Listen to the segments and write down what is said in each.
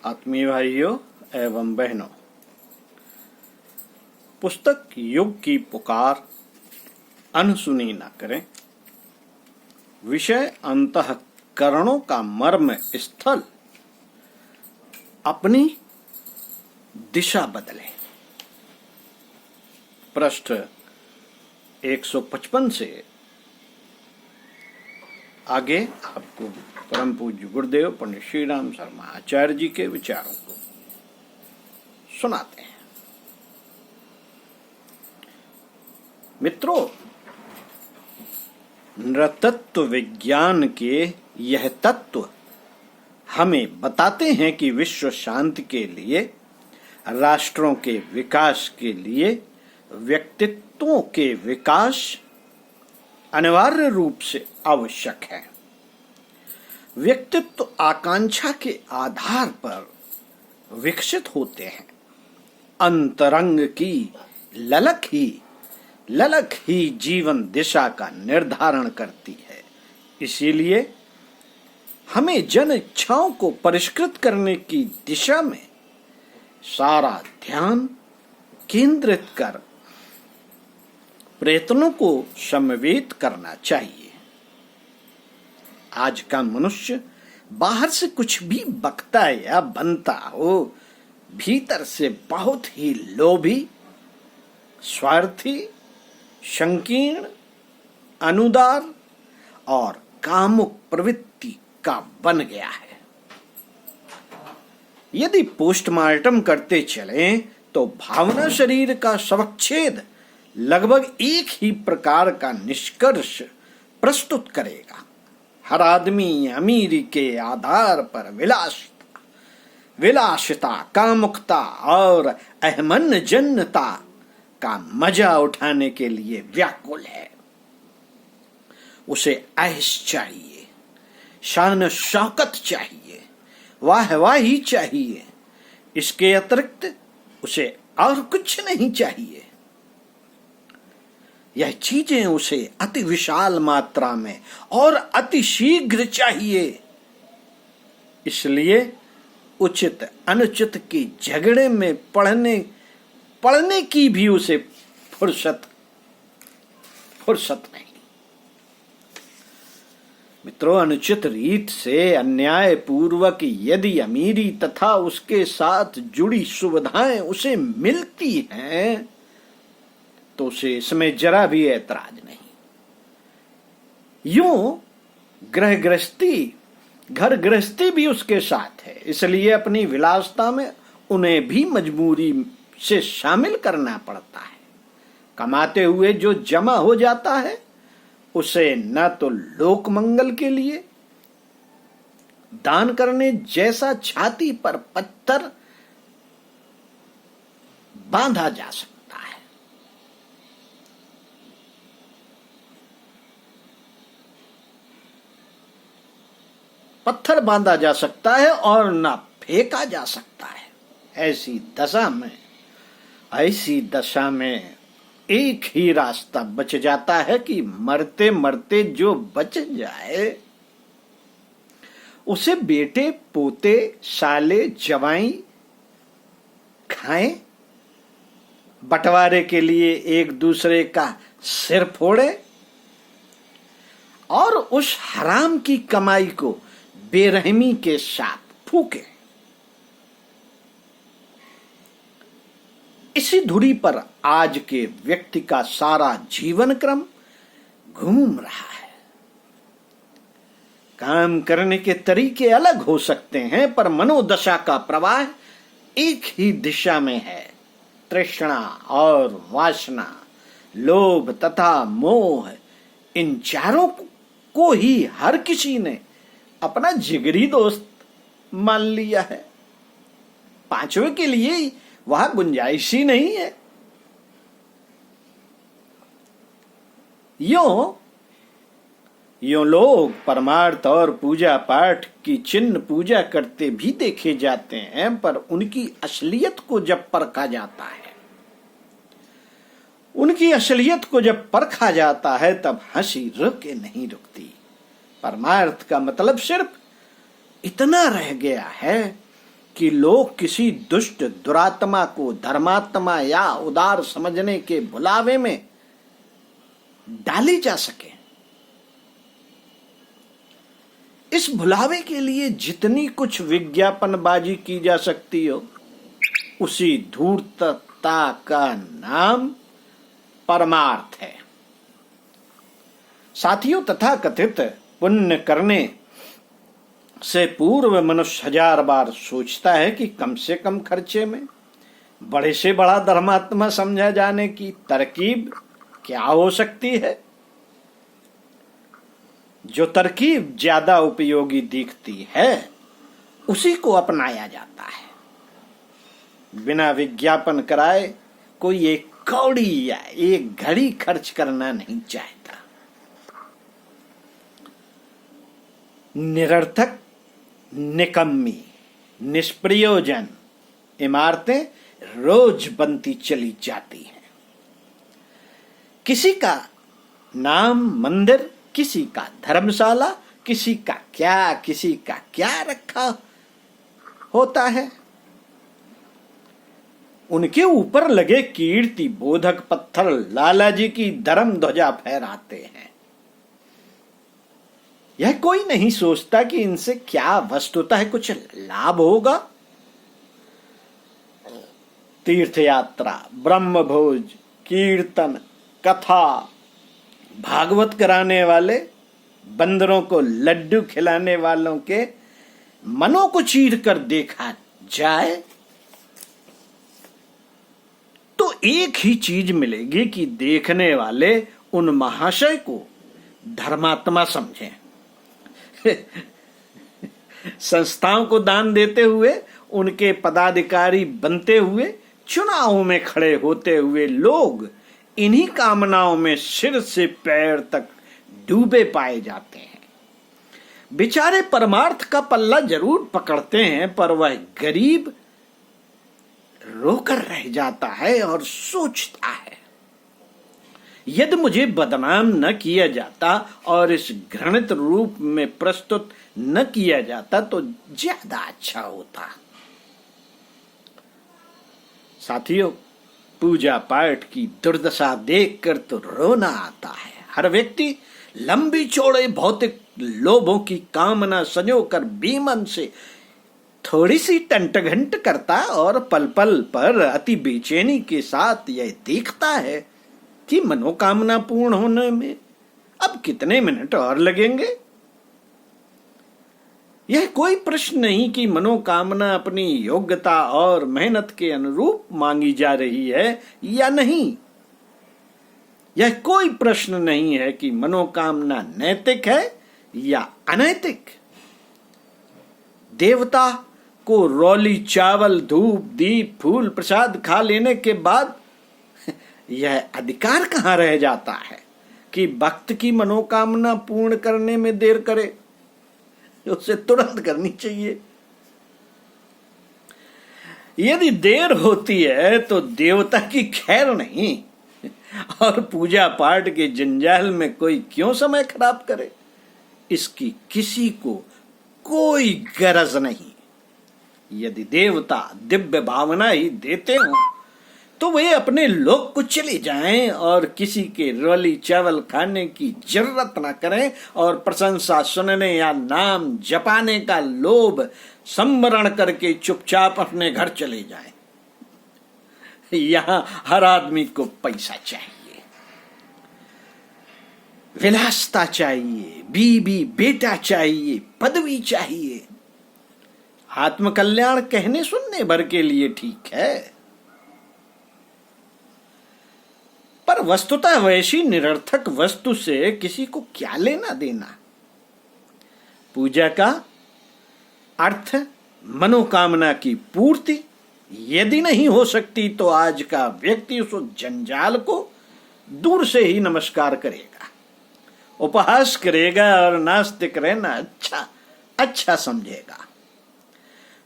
आत्मीय भाइयों एवं बहनों, पुस्तक युग की पुकार अनसुनी न करें। विषय अंतःकरणों का मर्म स्थल, अपनी दिशा बदलें। पृष्ठ 155 से आगे आपको परम पूज्य गुरुदेव पंडित श्री राम शर्मा आचार्य जी के विचारों को सुनाते हैं। मित्रों, नृतत्व विज्ञान के यह तत्व हमें बताते हैं कि विश्व शांति के लिए, राष्ट्रों के विकास के लिए व्यक्तित्वों के विकास अनिवार्य रूप से आवश्यक है। व्यक्तित्व आकांक्षा के आधार पर विकसित होते हैं। अंतरंग की ललक ही जीवन दिशा का निर्धारण करती है। इसीलिए हमें जन इच्छाओं को परिष्कृत करने की दिशा में सारा ध्यान केंद्रित कर प्रयत्नों को समवेत करना चाहिए। आज का मनुष्य बाहर से कुछ भी बकता या बनता हो, भीतर से बहुत ही लोभी, स्वार्थी, संकीर्ण, अनुदार और कामुक प्रवृत्ति का बन गया है। यदि पोस्टमार्टम करते चलें तो भावना शरीर का शवच्छेद लगभग एक ही प्रकार का निष्कर्ष प्रस्तुत करेगा। हर आदमी अमीरी के आधार पर विलासिता, कामुकता और अहमन्यजन्यता का मजा उठाने के लिए व्याकुल है। उसे ऐश चाहिए, शान शौकत चाहिए, वाहवाही चाहिए। इसके अतिरिक्त उसे और कुछ नहीं चाहिए। यह चीजें उसे अति विशाल मात्रा में और अति शीघ्र चाहिए। इसलिए उचित अनुचित के झगड़े में पड़ने की भी उसे फुर्सत नहीं। मित्रों, अनुचित रीत से अन्याय पूर्वक यदि अमीरी तथा उसके साथ जुड़ी सुविधाएं उसे मिलती हैं तो उसे इसमें जरा भी ऐतराज नहीं। यूं घर गृहस्थी भी उसके साथ है। इसलिए अपनी विलासता में उन्हें भी मजबूरी से शामिल करना पड़ता है। कमाते हुए जो जमा हो जाता है उसे न तो लोक मंगल के लिए दान करने जैसा छाती पर पत्थर बांधा जा सकता है, पत्थर बांधा जा सकता है और ना फेंका जा सकता है। ऐसी दशा में एक ही रास्ता बच जाता है कि मरते मरते जो बच जाए उसे बेटे, पोते, साले, जवाई खाएं, बंटवारे के लिए एक दूसरे का सिर फोड़े और उस हराम की कमाई को बेरहमी के साथ फूके। इसी धुरी पर आज के व्यक्ति का सारा जीवन क्रम घूम रहा है। काम करने के तरीके अलग हो सकते हैं, पर मनोदशा का प्रवाह एक ही दिशा में है। तृष्णा और वासना, लोभ तथा मोह, इन चारों को ही हर किसी ने अपना जिगरी दोस्त मान लिया है। पांचवे के लिए वहां गुंजाइश ही नहीं है। यों लोग परमार्थ और पूजा पाठ की चिन्ह पूजा करते भी देखे जाते हैं, पर उनकी असलियत को जब परखा जाता है तब हंसी रुके नहीं रुकती। परमार्थ का मतलब सिर्फ इतना रह गया है कि लोग किसी दुष्ट दुरात्मा को धर्मात्मा या उदार समझने के भुलावे में डाले जा सके। इस भुलावे के लिए जितनी कुछ विज्ञापनबाजी की जा सकती हो, उसी धूर्तता का नाम परमार्थ है। साथियों, तथा कथित पुण्य करने से पूर्व मनुष्य 1000 बार सोचता है कि कम से कम खर्चे में बड़े से बड़ा धर्मात्मा समझा जाने की तरकीब क्या हो सकती है। जो तरकीब ज्यादा उपयोगी दिखती है उसी को अपनाया जाता है। बिना विज्ञापन कराए कोई एक कौड़ी या एक घड़ी खर्च करना नहीं चाहता। निरर्थक, निकम्मी, निष्प्रयोजन इमारतें रोज बनती चली जाती हैं। किसी का नाम मंदिर, किसी का धर्मशाला, किसी का क्या रखा होता है। उनके ऊपर लगे कीर्ति बोधक पत्थर लालाजी की धर्म ध्वजा फहराते हैं। यह कोई नहीं सोचता कि इनसे क्या वस्तुतः कुछ लाभ होगा। तीर्थ यात्रा, ब्रह्म भोज, कीर्तन, कथा, भागवत कराने वाले, बंदरों को लड्डू खिलाने वालों के मनों को चीर कर देखा जाए तो एक ही चीज मिलेगी कि देखने वाले उन महाशय को धर्मात्मा समझें। संस्थाओं को दान देते हुए, उनके पदाधिकारी बनते हुए, चुनावों में खड़े होते हुए लोग इन्हीं कामनाओं में सिर से पैर तक डूबे पाए जाते हैं। बेचारे परमार्थ का पल्ला जरूर पकड़ते हैं, पर वह गरीब रोकर रह जाता है और सोचता है, यदि मुझे बदनाम न किया जाता और इस घृणित रूप में प्रस्तुत न किया जाता तो ज्यादा अच्छा होता। साथियों, पूजा पाठ की दुर्दशा देखकर तो रोना आता है। हर व्यक्ति लंबी चौड़े भौतिक लोभों की कामना संजोकर बेमन से थोड़ी सी टंटघंट करता और पल पल पर अति बेचैनी के साथ यह देखता है कि मनोकामना पूर्ण होने में अब कितने मिनट और लगेंगे। यह कोई प्रश्न नहीं कि मनोकामना अपनी योग्यता और मेहनत के अनुरूप मांगी जा रही है या नहीं। यह कोई प्रश्न नहीं है कि मनोकामना नैतिक है या अनैतिक। देवता को रौली चावल, धूप, दीप, फूल, प्रसाद खा लेने के बाद यह अधिकार कहाँ रह जाता है कि भक्त की मनोकामना पूर्ण करने में देर करे। उसे तुरंत करनी चाहिए। यदि देर होती है तो देवता की खैर नहीं, और पूजा पाठ के जंजाल में कोई क्यों समय खराब करे, इसकी किसी को कोई गरज नहीं। यदि देवता दिव्य भावना ही देते हो तो वे अपने लोक को चले जाएं और किसी के रोली चावल खाने की जरूरत न करें और प्रशंसा सुनने या नाम जपाने का लोभ संवरण करके चुपचाप अपने घर चले जाएं। यहाँ हर आदमी को पैसा चाहिए, विलासता चाहिए, बीबी बेटा चाहिए, पदवी चाहिए। आत्मकल्याण कहने सुनने भर के लिए ठीक है, पर वस्तुतः वैसी निरर्थक वस्तु से किसी को क्या लेना देना। पूजा का अर्थ मनोकामना की पूर्ति यदि नहीं हो सकती तो आज का व्यक्ति उस जंजाल को दूर से ही नमस्कार करेगा, उपहास करेगा और नास्तिक रहना अच्छा समझेगा।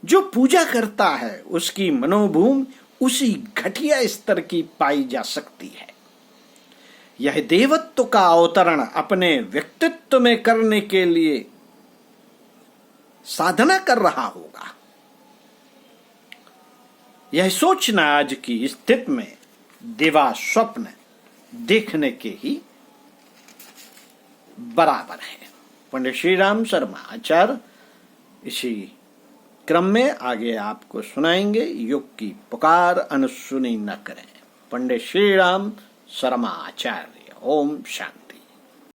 जो पूजा करता है उसकी मनोभूमि उसी घटिया स्तर की पाई जा सकती है। यह देवत्व का अवतरण अपने व्यक्तित्व में करने के लिए साधना कर रहा होगा। यह सोचना आज की स्थिति में दिवा स्वप्न देखने के ही बराबर है। पंडित श्री राम शर्मा आचार्य इसी क्रम में आगे आपको सुनाएंगे। युग की पुकार अनसुनी न करें। पंडित श्री राम शर्मा आचार्य। ओम शांति।